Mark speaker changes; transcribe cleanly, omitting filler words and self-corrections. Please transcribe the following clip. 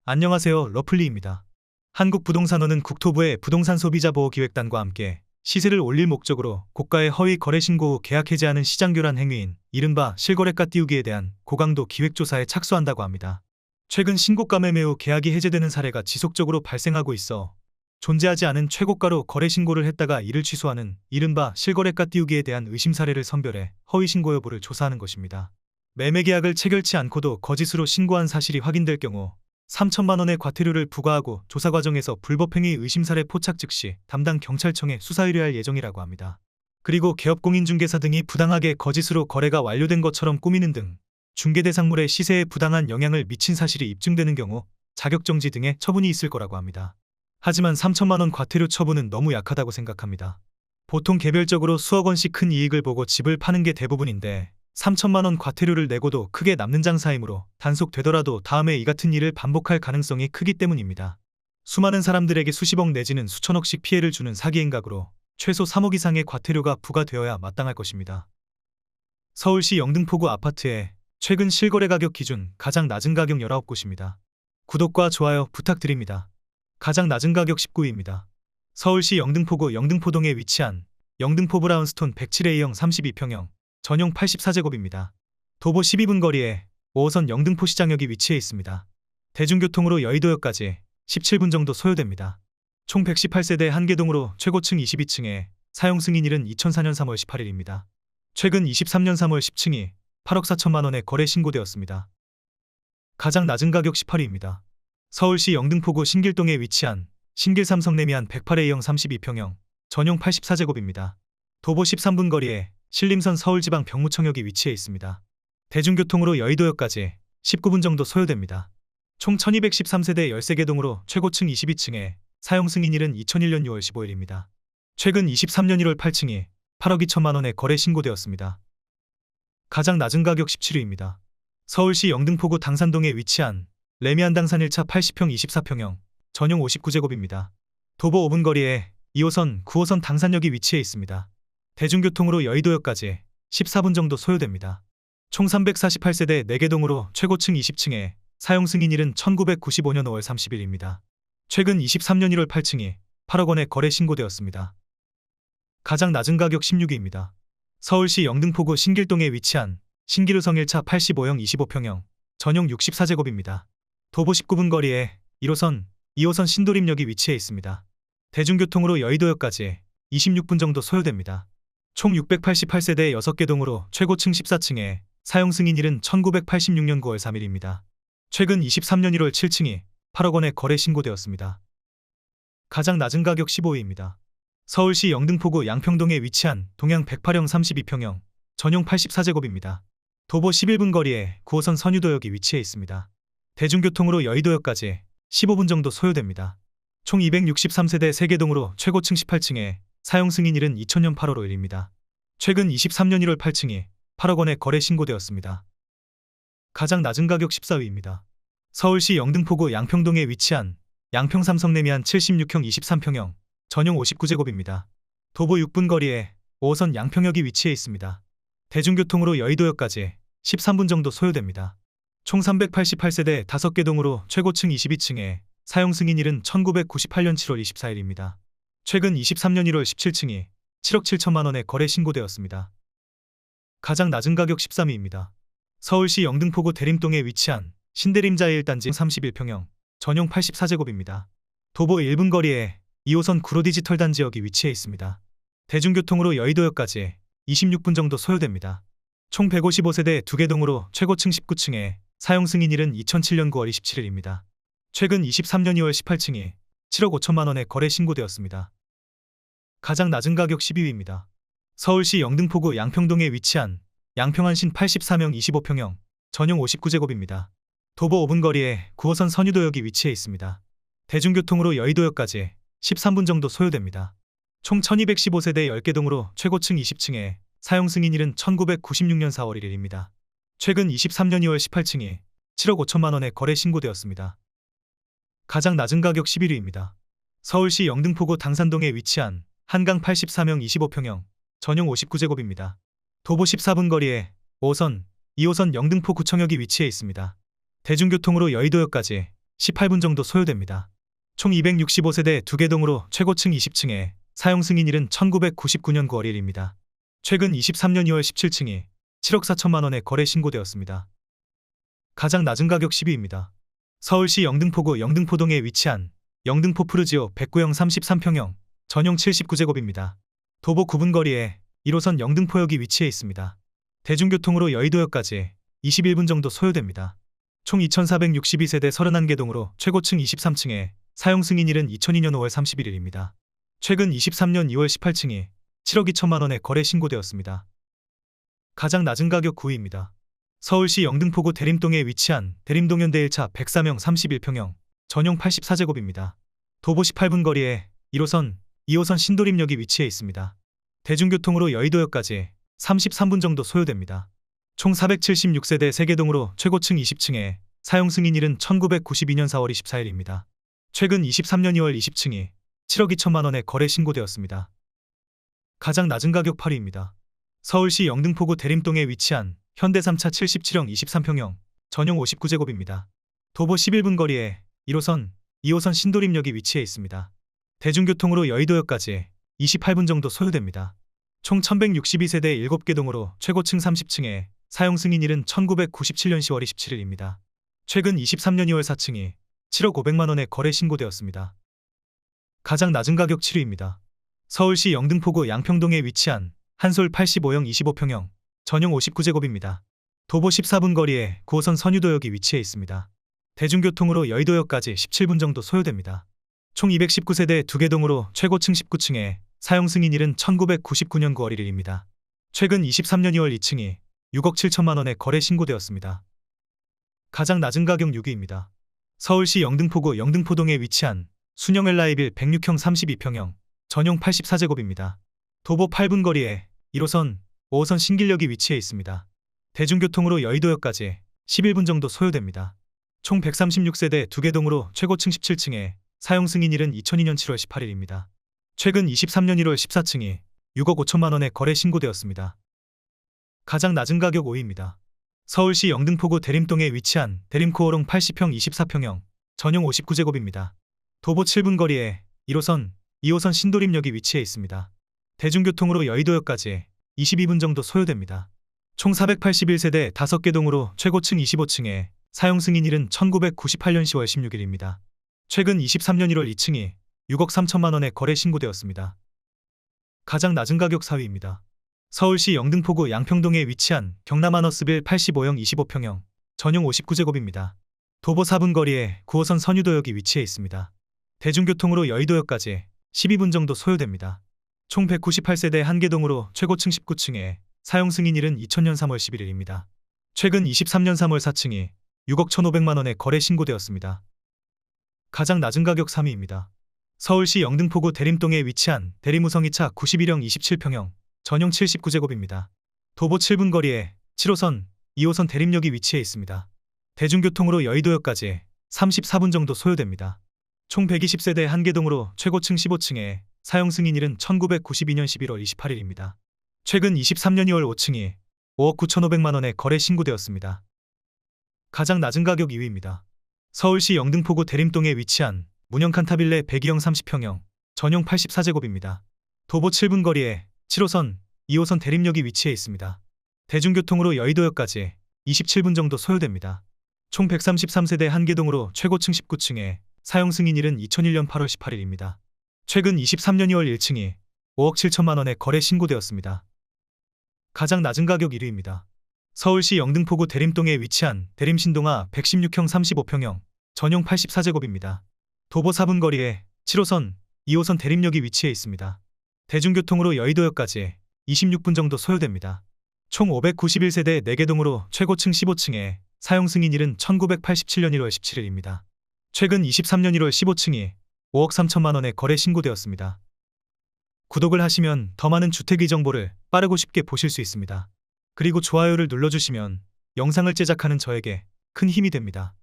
Speaker 1: 안녕하세요. 러플리입니다. 한국부동산원은 국토부의 부동산 소비자 보호 기획단과 함께 시세를 올릴 목적으로 고가의 허위 거래 신고 후 계약 해지하는 시장 교란 행위인 이른바 실거래가 띄우기에 대한 고강도 기획조사에 착수한다고 합니다. 최근 신고가 매매 후 계약이 해제되는 사례가 지속적으로 발생하고 있어 존재하지 않은 최고가로 거래 신고를 했다가 이를 취소하는 이른바 실거래가 띄우기에 대한 의심 사례를 선별해 허위 신고 여부를 조사하는 것입니다. 매매 계약을 체결치 않고도 거짓으로 신고한 사실이 확인될 경우 3천만 원의 과태료를 부과하고 조사 과정에서 불법행위 의심 사례 포착 즉시 담당 경찰청에 수사 의뢰할 예정이라고 합니다. 그리고 개업공인중개사 등이 부당하게 거짓으로 거래가 완료된 것처럼 꾸미는 등 중개 대상물의 시세에 부당한 영향을 미친 사실이 입증되는 경우 자격정지 등의 처분이 있을 거라고 합니다. 하지만 3천만 원 과태료 처분은 너무 약하다고 생각합니다. 보통 개별적으로 수억 원씩 큰 이익을 보고 집을 파는 게 대부분인데 3천만 원 과태료를 내고도 크게 남는 장사이므로 단속되더라도 다음에 이 같은 일을 반복할 가능성이 크기 때문입니다. 수많은 사람들에게 수십억 내지는 수천억씩 피해를 주는 사기 행각으로 최소 3억 이상의 과태료가 부과되어야 마땅할 것입니다. 서울시 영등포구 아파트의 최근 실거래 가격 기준 가장 낮은 가격 19곳입니다. 구독과 좋아요 부탁드립니다. 가장 낮은 가격 19위입니다. 서울시 영등포구 영등포동에 위치한 영등포 브라운스톤 107A형 32평형 전용 84제곱입니다. 도보 12분 거리에 5호선 영등포시장역이 위치해 있습니다. 대중교통으로 여의도역까지 17분 정도 소요됩니다. 총 118세대 한개동으로 최고층 22층에 사용 승인일은 2004년 3월 18일입니다. 최근 23년 3월 10층이 8억 4천만 원에 거래 신고되었습니다. 가장 낮은 가격 18위입니다. 서울시 영등포구 신길동에 위치한 신길 삼성레미안 108A형 32평형 전용 84제곱입니다. 도보 13분 거리에 신림선 서울지방 병무청역이 위치해 있습니다. 대중교통으로 여의도역까지 19분 정도 소요됩니다. 총 1213세대 13개동으로 최고층 22층에 사용 승인일은 2001년 6월 15일입니다. 최근 23년 1월 8층이 8억 2천만 원에 거래 신고되었습니다. 가장 낮은 가격 17위입니다. 서울시 영등포구 당산동에 위치한 레미안 당산 1차 80평 24평형 전용 59제곱입니다. 도보 5분 거리에 2호선, 9호선 당산역이 위치해 있습니다. 대중교통으로 여의도역까지 14분 정도 소요됩니다. 총 348세대 4개동으로 최고층 20층에 사용 승인일은 1995년 5월 30일입니다. 최근 23년 1월 8층이 8억 원에 거래 신고되었습니다. 가장 낮은 가격 16위입니다. 서울시 영등포구 신길동에 위치한 신기루성 1차 85형 25평형 전용 64제곱입니다. 도보 19분 거리에 1호선, 2호선 신도림역이 위치해 있습니다. 대중교통으로 여의도역까지 26분 정도 소요됩니다. 총 688세대 6개동으로 최고층 14층에 사용 승인일은 1986년 9월 3일입니다. 최근 23년 1월 7층이 8억 원에 거래 신고되었습니다. 가장 낮은 가격 15위입니다. 서울시 영등포구 양평동에 위치한 동양 108형 32평형 전용 84제곱입니다. 도보 11분 거리에 9호선 선유도역이 위치해 있습니다. 대중교통으로 여의도역까지 15분 정도 소요됩니다. 총 263세대 3개동으로 최고층 18층에 사용 승인일은 2000년 8월 5일입니다. 최근 23년 1월 8층이 8억 원에 거래 신고되었습니다. 가장 낮은 가격 14위입니다. 서울시 영등포구 양평동에 위치한 양평 삼성레미안 76형 23평형 전용 59제곱입니다. 도보 6분 거리에 5호선 양평역이 위치해 있습니다. 대중교통으로 여의도역까지 13분 정도 소요됩니다. 총 388세대 5개동으로 최고층 22층에 사용 승인일은 1998년 7월 24일입니다. 최근 23년 1월 17층이 7억 7천만 원에 거래 신고되었습니다. 가장 낮은 가격 13위입니다. 서울시 영등포구 대림동에 위치한 신대림자의 1단지 31평형 전용 84제곱입니다. 도보 1분 거리에 2호선 구로디지털 단지역이 위치해 있습니다. 대중교통으로 여의도역까지 26분 정도 소요됩니다. 총 155세대 2개동으로 최고층 19층에 사용 승인일은 2007년 9월 27일입니다. 최근 23년 2월 18층이 7억 5천만 원에 거래 신고되었습니다. 가장 낮은 가격 12위입니다. 서울시 영등포구 양평동에 위치한 양평안신 84명 25평형 전용 59제곱입니다. 도보 5분 거리에 9호선 선유도역이 위치해 있습니다. 대중교통으로 여의도역까지 13분 정도 소요됩니다. 총 1215세대 10개동으로 최고층 20층에 사용 승인일은 1996년 4월 1일입니다. 최근 23년 2월 18층이 7억 5천만 원에 거래 신고되었습니다. 가장 낮은 가격 11위입니다. 서울시 영등포구 당산동에 위치한 한강 84명 25평형 전용 59제곱입니다. 도보 14분 거리에 5호선, 2호선 영등포 구청역이 위치해 있습니다. 대중교통으로 여의도역까지 18분 정도 소요됩니다. 총 265세대 2개 동으로 최고층 20층에 사용 승인일은 1999년 9월 1일입니다. 최근 23년 2월 17층이 7억 4천만 원에 거래 신고되었습니다. 가장 낮은 가격 10위입니다. 서울시 영등포구 영등포동에 위치한 영등포 푸르지오 109형 33평형 전용 79제곱입니다. 도보 9분 거리에 1호선 영등포역이 위치해 있습니다. 대중교통으로 여의도역까지 21분 정도 소요됩니다. 총 2462세대 31개 동으로 최고층 23층에 사용 승인일은 2002년 5월 31일입니다. 최근 23년 2월 18층이 7억 2천만 원에 거래 신고되었습니다. 가장 낮은 가격 9위입니다. 서울시 영등포구 대림동에 위치한 대림동 현대일차 103형 31평형 전용 84제곱입니다. 도보 18분 거리에 1호선, 2호선 신도림역이 위치해 있습니다. 대중교통으로 여의도역까지 33분 정도 소요됩니다. 총 476세대 3개 동으로 최고층 20층에 사용 승인일은 1992년 4월 24일입니다. 최근 23년 2월 20층이 7억 2천만 원에 거래 신고되었습니다. 가장 낮은 가격 8위입니다. 서울시 영등포구 대림동에 위치한 현대 3차 77형 23평형 전용 59제곱입니다. 도보 11분 거리에 1호선, 2호선 신도림역이 위치해 있습니다. 대중교통으로 여의도역까지 28분 정도 소요됩니다. 총 1162세대 7개 동으로 최고층 30층에 사용 승인일은 1997년 10월 27일입니다. 최근 23년 2월 4층이 7억 5백만 원에 거래 신고되었습니다. 가장 낮은 가격 7위입니다. 서울시 영등포구 양평동에 위치한 한솔 85형 25평형 전용 59제곱입니다. 도보 14분 거리에 9호선 선유도역이 위치해 있습니다. 대중교통으로 여의도역까지 17분 정도 소요됩니다. 총 219세대 2개 동으로 최고층 19층에 사용 승인일은 1999년 9월 1일입니다. 최근 23년 2월 2층이 6억 7천만 원에 거래 신고되었습니다. 가장 낮은 가격 6위입니다. 서울시 영등포구 영등포동에 위치한 순영 엘라이빌 106형 32평형 전용 84제곱입니다. 도보 8분 거리에 1호선, 5호선 신길역이 위치해 있습니다. 대중교통으로 여의도역까지 11분 정도 소요됩니다. 총 136세대 2개 동으로 최고층 17층에 사용 승인일은 2002년 7월 18일입니다. 최근 23년 1월 14층이 6억 5천만 원에 거래 신고되었습니다. 가장 낮은 가격 5위입니다. 서울시 영등포구 대림동에 위치한 대림코어롱 80형 24평형 전용 59제곱입니다. 도보 7분 거리에 1호선, 2호선 신도림역이 위치해 있습니다. 대중교통으로 여의도역까지 22분 정도 소요됩니다. 총 481세대 5개 동으로 최고층 25층에 사용 승인일은 1998년 10월 16일입니다. 최근 23년 1월 2층이 6억 3천만 원에 거래 신고되었습니다. 가장 낮은 가격 4위입니다. 서울시 영등포구 양평동에 위치한 경남아너스빌 85형 25평형 전용 59제곱입니다. 도보 4분 거리에 9호선 선유도역이 위치해 있습니다. 대중교통으로 여의도역까지 12분 정도 소요됩니다. 총 198세대 1개 동으로 최고층 19층에 사용 승인일은 2000년 3월 11일입니다. 최근 23년 3월 4층이 6억 1,500만 원에 거래 신고되었습니다. 가장 낮은 가격 3위입니다. 서울시 영등포구 대림동에 위치한 대리무성이차 91형 27평형 전용 79제곱입니다. 도보 7분 거리에 7호선, 2호선 대림역이 위치해 있습니다. 대중교통으로 여의도역까지 34분 정도 소요됩니다. 총 120세대 1개 동으로 최고층 15층에 사용 승인일은 1992년 11월 28일입니다. 최근 23년 2월 5층이 5억 9,500만 원에 거래 신고되었습니다. 가장 낮은 가격 2위입니다. 서울시 영등포구 대림동에 위치한 문영칸타빌레 102형 30평형 전용 84제곱입니다. 도보 7분 거리에 7호선, 2호선 대림역이 위치해 있습니다. 대중교통으로 여의도역까지 27분 정도 소요됩니다. 총 133세대 1개 동으로 최고층 19층에 사용 승인일은 2001년 8월 18일입니다. 최근 23년 2월 1층이 5억 7천만 원에 거래 신고되었습니다. 가장 낮은 가격 1위입니다. 서울시 영등포구 대림동에 위치한 대림신동아 116형 35평형 전용 84제곱입니다. 도보 4분 거리에 7호선, 2호선 대림역이 위치해 있습니다. 대중교통으로 여의도역까지 26분 정도 소요됩니다. 총 591세대 4개 동으로 최고층 15층에 사용 승인일은 1987년 1월 17일입니다. 최근 23년 1월 15층이 5억 3천만 원에 거래 신고되었습니다. 구독을 하시면 더 많은 주택의 정보를 빠르고 쉽게 보실 수 있습니다. 그리고 좋아요를 눌러주시면 영상을 제작하는 저에게 큰 힘이 됩니다.